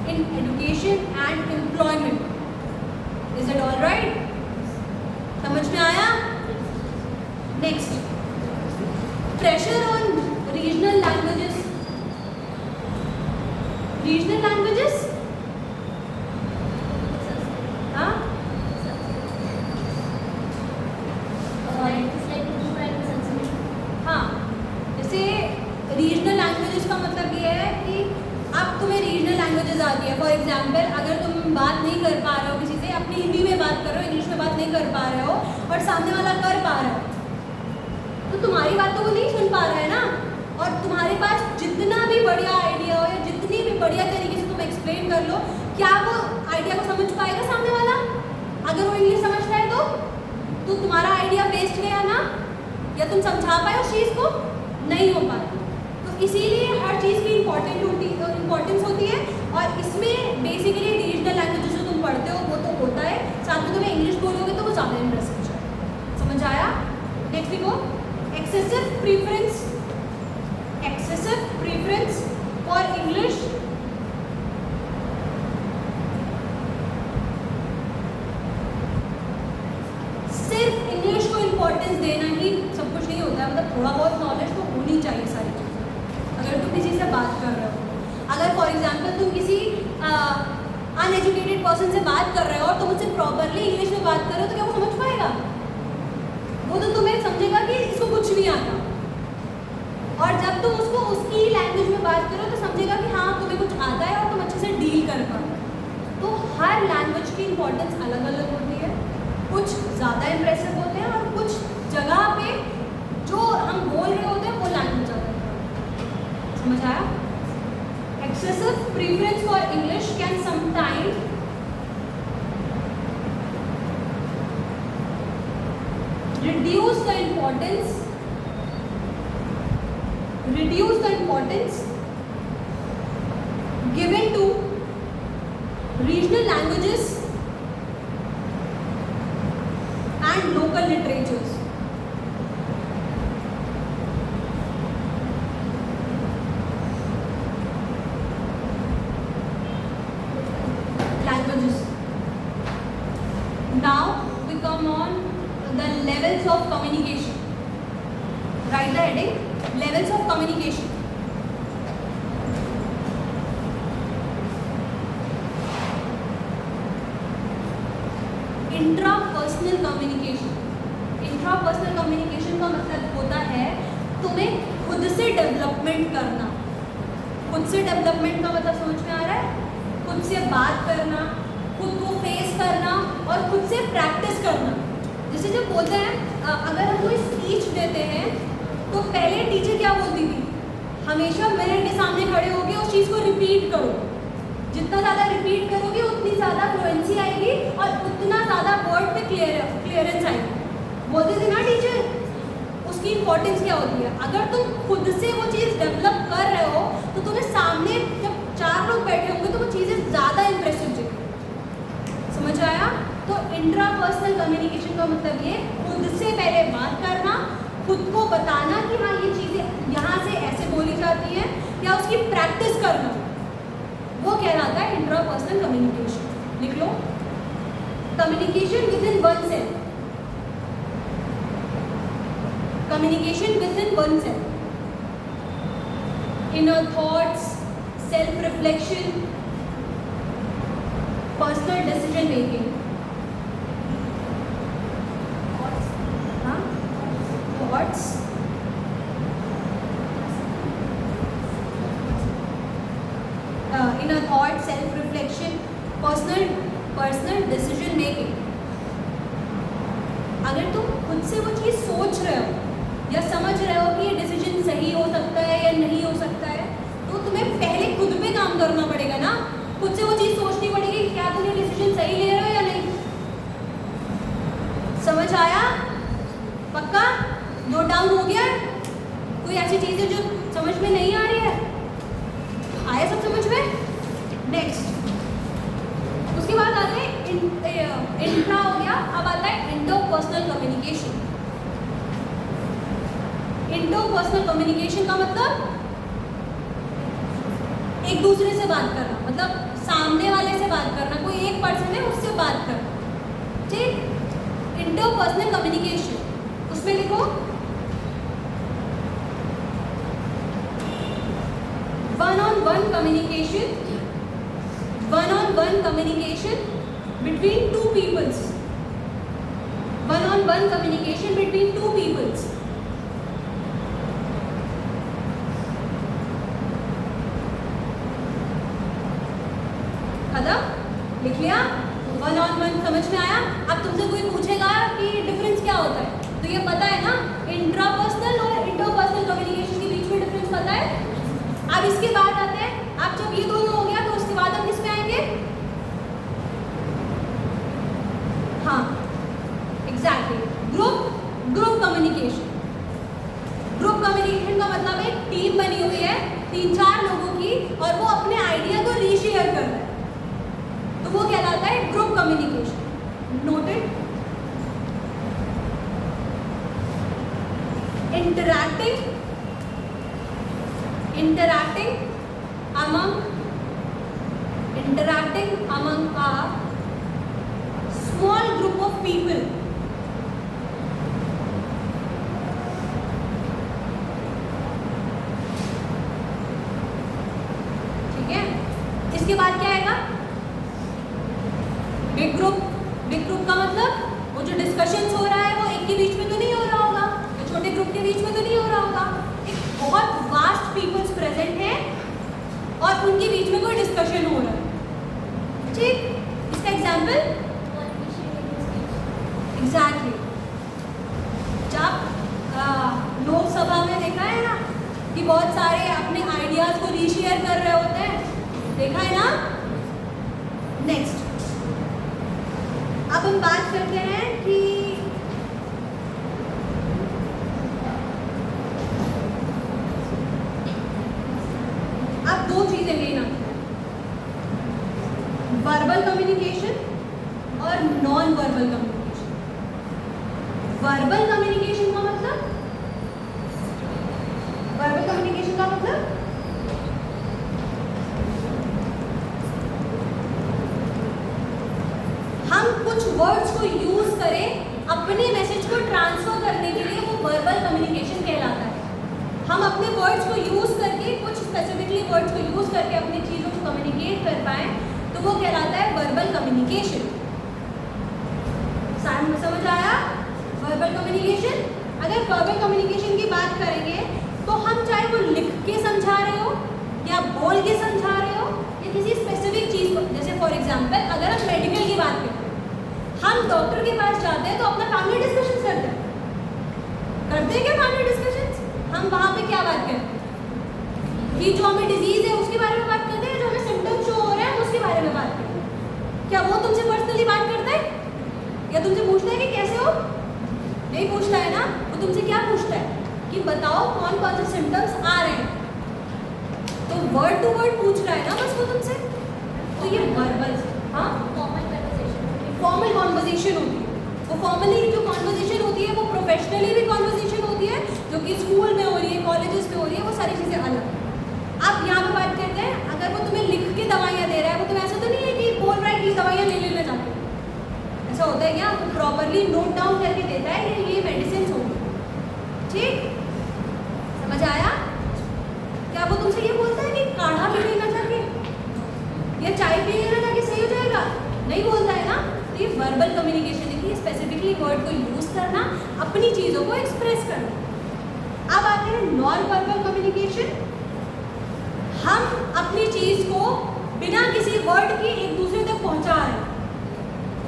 in education and employment. Is it all right? समझ में आया? Next, pressure on regional example अगर तुम बात नहीं कर पा रहे हो किसी से, अपनी हिंदी में बात कर रहे हो, इंग्लिश में बात नहीं कर पा रहे हो और सामने वाला कर पा रहा है, तो तुम्हारी बात तो वो नहीं सुन पा रहा है ना। और तुम्हारे पास जितना भी बढ़िया आइडिया हो या जितनी भी बढ़िया तरीके से तुम एक्सप्लेन कर लो, क्या वो आइडिया को समझ पाएगा सामने वाला? अगर वो इंग्लिश समझ रहा है तो तुम्हारा आइडिया वेस्ट गया ना, या तुम समझा पाए उस चीज़ को? नहीं हो पाया। तो इसीलिए हर चीज़ की इम्पोर्टेंस होती है। और इसमें बेसिकली रीजनल लैंग्वेज जो तुम पढ़ते हो वो तो होता है, साथ में तुम्हें इंग्लिश बोलोगे तो वो ज़्यादा इंटरेस्टिंग है। समझ आया? नेक्स्ट देखो, एक्सेसिव प्रीफरेंस फॉर इंग्लिश सिर्फ इंग्लिश को इम्पोर्टेंस देना ही सब कुछ नहीं होता है। मतलब थोड़ा बहुत नॉलेज तो होनी चाहिए सारी चीज़ें। अगर तुम किसी से बात कर रहे हो, अगर फॉर एग्जांपल तुम किसी अनएजुकेटेड पर्सन से बात कर रहे हो और तुम उससे प्रॉपरली इंग्लिश में बात कर रहे हो, तो क्या वो समझ पाएगा? वो तो तुम्हें समझेगा कि इसको कुछ नहीं आता। और जब तुम उसको उसकी लैंग्वेज में बात करो तो समझेगा कि हाँ तुम्हें कुछ आता है और तुम अच्छे से डील कर पाओ। तो हर लैंग्वेज की इम्पोर्टेंस अलग अलग होती है। कुछ ज़्यादा इम्प्रेसिव होते हैं और कुछ जगह पे जो हम बोल रहे होते हैं वो लैंग्वेज ज़्यादा है। समझ आया? Excessive preference for English can sometimes reduce the importance given to regional languages and local literatures. Now we come on the levels of communication. Write the heading, levels of communication. Intrapersonal communication. Intrapersonal communication का मतलब होता है तुम्हें खुद से development करना। खुद से डेवलपमेंट का मतलब समझ में आ रहा है? खुद से बात करना, खुद को फेस करना और खुद से प्रैक्टिस करना। जैसे जब बोलते हैं अगर हम कोई स्पीच देते हैं तो पहले टीचर क्या बोलती थी? हमेशा मिरर के सामने खड़े होके उस चीज़ को रिपीट करो। जितना ज़्यादा रिपीट करोगे उतनी ज़्यादा फ्लुएंसी आएगी और उतना ज़्यादा वर्ड पे क्लियरेंस आएगी। बोलते थे ना टीचर। उसकी इम्पोर्टेंस क्या होती है? अगर तुम खुद से वो चीज़ डेवलप कर रहे हो तो तुम्हें सामने जब 4 लोग बैठे होंगे तो वो चीज़ें ज़्यादा इंप्रेसिव दिखेंगी। समझ आया? तो इंट्रापर्सनल कम्युनिकेशन का मतलब ये खुद से पहले बात करना, खुद को बताना कि हाँ ये चीज़ें यहाँ से ऐसे बोली जाती हैं, या उसकी प्रैक्टिस करना, वो कहलाता है इंट्रापर्सनल कम्युनिकेशन। लिख लो, communication within oneself. Communication within oneself, inner thoughts, self reflection, personal decision making. Thoughts, inner thought, self reflection, personal decision making। अगर तुम खुद से वो चीज़ सोच रहे हो या समझ रहे हो कि ये डिसीजन सही हो सकता है या नहीं हो सकता है, तो तुम्हें पहले खुद पे काम करना पड़ेगा ना। खुद से वो चीज़ सोचनी पड़ेगी कि क्या तुम ये डिसीजन सही ले रहे हो या नहीं। समझ आया? पक्का? नोट डाउन हो गया? कोई ऐसी चीज़ है जो समझ में नहीं आ रही है? आया सब समझ में? नेक्स्ट, उसके बाद आते हैं इंट्रा हो गया, अब आता है इंटरपर्सनल कम्युनिकेशन। इंटरपर्सनल कम्युनिकेशन का मतलब एक दूसरे से बात करना, मतलब सामने वाले से बात करना, कोई एक पर्सन है उससे बात करना। ठीक? इंटरपर्सनल कम्युनिकेशन, उसमें लिखो one-on-one communication between two peoples. One-on-one communication between two peoples. खत्म? लिख लिया? वन ऑन वन समझ में आया? अब तुमसे कोई पूछेगा कि डिफरेंस क्या होता है, तो ये पता है ना, इंट्रापर्सनल और इंटरपर्सनल कम्युनिकेशन के बीच में डिफरेंस पता है? अब इसके बाद आते हैं, अब जब ये दोनों हो गया तो उसके बाद हम किस पे आएंगे? हाँ exactly, group communication. Group communication का मतलब एक टीम बनी हुई है 3-4 लोगों की और वो अपने आइडिया को रीशेयर कर रहे हैं, तो वो कहलाता है group communication. Noted? interacting among a small group of people. ठीक है, इसके बाद क्या आएगा? Big group. बिग ग्रुप का मतलब वो जो डिस्कशंस हो रहा है वो एक के बीच में तो नहीं हो रहा होगा, तो छोटे ग्रुप के बीच में तो नहीं हो रहा होगा, एक बहुत वास्ट पीपल्स प्रेजेंट है और उनके बीच में कोई डिस्कशन हो रहा है। ठीक, इसका एग्जाम्पल? एग्जैक्टली, जब लोकसभा में देखा है ना कि बहुत सारे अपने आइडियाज को रीशेयर कर रहे होते हैं, देखा है ना? नेक्स्ट, अब हम बात करते हैं कि अब दो चीजें लेना, वर्बल कम्युनिकेशन और non verbal communication. Verbal communication का मतलब, वर्बल कम्युनिकेशन का मतलब हम कुछ वर्ड्स को यूज करें अपने मैसेज को ट्रांसफर करने के लिए, वो वर्बल कम्युनिकेशन कहलाता है। हम अपने वर्ड्स को यूज करके, कुछ स्पेसिफिकली वर्ड्स को यूज करके अपनी चीजों को कम्युनिकेट कर पाए, तो वो कहलाता है वर्बल कम्युनिकेशन। समझ आया? Verbal communication. अगर वर्बल कम्युनिकेशन की बात करेंगे तो हम चाहे वो लिख के समझा रहे हो या बोल के समझा रहे हो या किसी स्पेसिफिक चीज को, जैसे फॉर एग्जांपल अगर हम मेडिकल की बात करते हैं, हम डॉक्टर के पास जाते हैं तो अपना फैमिली डिस्कशन करते हैं क्या फैमिली डिस्कशंस? हम वहाँ पे क्या बात करते हैं कि जो हमें डिजीज है उसके बारे में बात करते हैं, जो हमें सिम्टम्स शो हो रहे हैं उसके बारे में बात करते हैं। क्या वो तुमसे पर्सनली बात करता है या तुमसे पूछता है कि कैसे हो? नहीं पूछता है ना। वो तुमसे क्या पूछता है कि बताओ कौन कौन से सिम्टम्स आ रहे हैं, तो वर्ड टू वर्ड पूछ रहा है ना बस वो तुमसे। तो ये वर्बल, हाँ, फॉर्मल कॉन्वर्जेशन होती है। वो फॉर्मली जो कॉन्वर्जेशन होती है वो प्रोफेशनली भी कॉन्वर्जेशन होती है, जो कि स्कूल में हो रही है, कॉलेजेस में हो रही है, वो सारी चीज़ें अलग। आप यहाँ पे बात करते हैं, अगर वो तुम्हें लिख के दवाइयाँ दे रहा है, वो तुम्हें ऐसा तो नहीं है कि बोल रहा है कि दवाइयाँ ले लेना चाहते हो, ऐसा होता है क्या? वो प्रॉपरली नोट डाउन करके देता है कि ये मेडिसिन होगी। ठीक, समझ आया? क्या वो तुमसे ये बोलता है कि काढ़ा भी लेना चाहिए या चाय पी लेना चाहिए, सही हो जाएगा? नहीं बोलता है ना। तो ये वर्बल कम्युनिकेशन है कि स्पेसिफिकली वर्ड को यूज करना, अपनी चीज़ों को एक्सप्रेस करना। अब आते हैं नॉन वर्बल कम्युनिकेशन। हम अपनी चीज़ को बिना किसी वर्ड के एक दूसरे तक पहुंचा रहे हैं।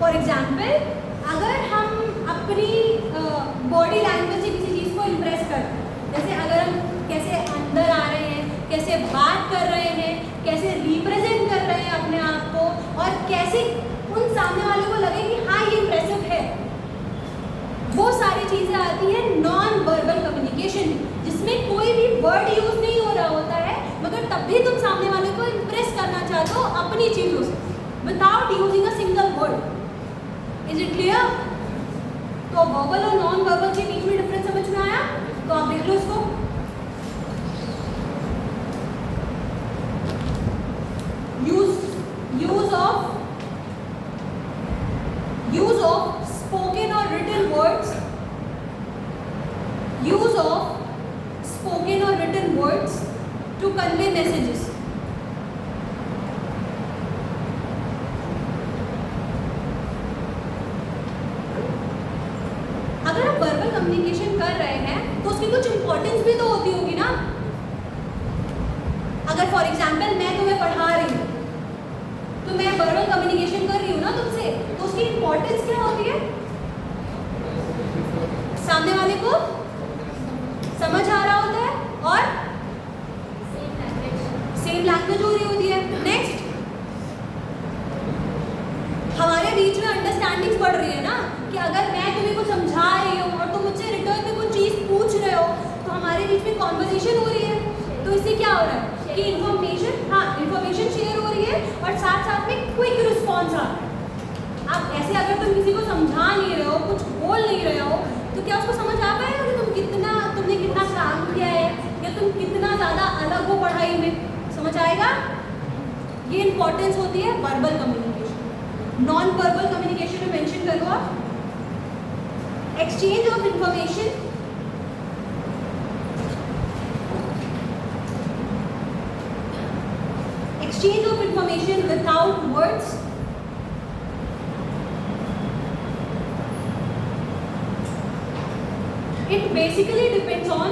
फॉर एग्जाम्पल, अगर हम अपनी बॉडी लैंग्वेज से किसी चीज़ को इम्प्रेस करते हैं, जैसे अगर हम कैसे अंदर आ रहे हैं, कैसे बात कर रहे हैं, कैसे रिप्रेजेंट कर रहे हैं अपने आप को, और कैसे उन सामने वाले को लगे कि हाँ ये इम्प्रेसिव है, वो सारी चीज़ें आती हैं नॉन वर्बल कम्युनिकेशन, जिसमें कोई भी वर्ड यूज नहीं हो रहा होता है, मगर तब भी तुम सामने वाले को इम्प्रेस करना चाहते हो अपनी चीज़ों से without using a single word. Is it clear? तो वर्बल और नॉन वर्बल के बीच में डिफरेंस समझ में आया? तो आप देख लो इसको। use of spoken or written words, use of spoken or written words to convey messages. अगर हम वर्बल कम्युनिकेशन कर रहे हैं तो उसकी कुछ इंपॉर्टेंस भी तो होती होगी ना। अगर फॉर एग्जाम्पल मैं तुम्हें पढ़ा रही हूँ तो मैं वर्बल कम्युनिकेशन कर रही हूँ ना तुमसे, तो उसकी इंपॉर्टेंस क्या होती है? सामने वाले को समझ आ रहा होता है और सेम लैंग्वेज हो रही होती है। नेक्स्ट, हमारे बीच में अंडरस्टैंडिंग बढ़ रही है ना, कि अगर मैं तुम्हें कुछ समझा रही हूँ और तुम मुझसे रिटर्न में कुछ चीज़ पूछ रहे हो, तो हमारे बीच में कॉन्वर्सेशन हो रही है। तो इससे क्या हो रहा है कि इंफॉर्मेशन शेयर हो रही है और साथ साथ में क्विक रिस्पॉन्स आ रहा है। आप ऐसे अगर तुम किसी को समझा नहीं रहे हो, कुछ बोल नहीं रहे हो, तो क्या उसको समझ आ पाएगा कि तुमने कितना काम किया है या तुम कितना ज़्यादा अलग हो पढ़ाई में? समझ आएगा? ये इंपॉर्टेंस होती है verbal communication. Non verbal communication में मेंशन करो आप, exchange of information, exchange of information without words, it basically depends on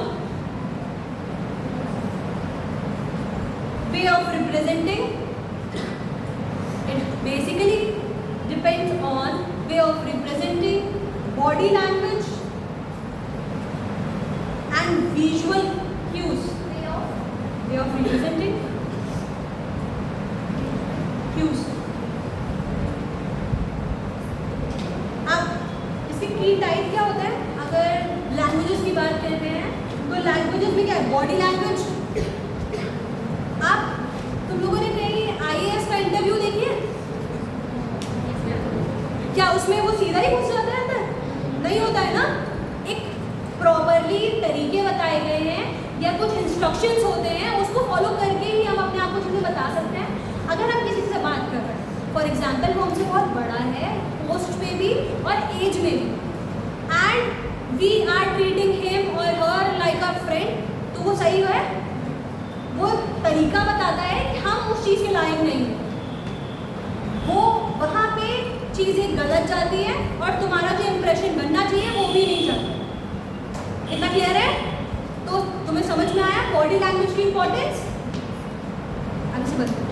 way of representing, it basically depends on way of representing, body language and visual cues, way of representing cues। अब इसके की type क्या होता है? अगर languages की बात करते हैं तो लैंग्वेजेस में क्या है? Body language. आप तुम लोगों ने कहीं IAS का इंटरव्यू देखी है क्या? उसमें वो सीधा ही घुस जाता है अंदर? नहीं होता है ना, एक प्रॉपरली तरीके बताए गए हैं या कुछ इंस्ट्रक्शंस होते हैं, उसको फॉलो करके ही हम अपने आप को चीज़ें बता सकते हैं। अगर हम किसी से बात कर रहे हैं, फॉर एग्जाम्पल वो हमसे बहुत बड़ा है, पोस्ट पे भी और एज में भी, and we are treating him और हर लाइक अ फ्रेंड, तो वो सही है? वो तरीका बताता है कि हम उस चीज़ के लायक नहीं हैं। वो वहाँ पे चीज़ें गलत जाती हैं और तुम्हारा जो इम्प्रेशन बनना चाहिए वो भी नहीं जाता। इतना क्लियर है? तो तुम्हें समझ में आया बॉडी लैंग्वेज की इंपॉर्टेंस? आगे से बता।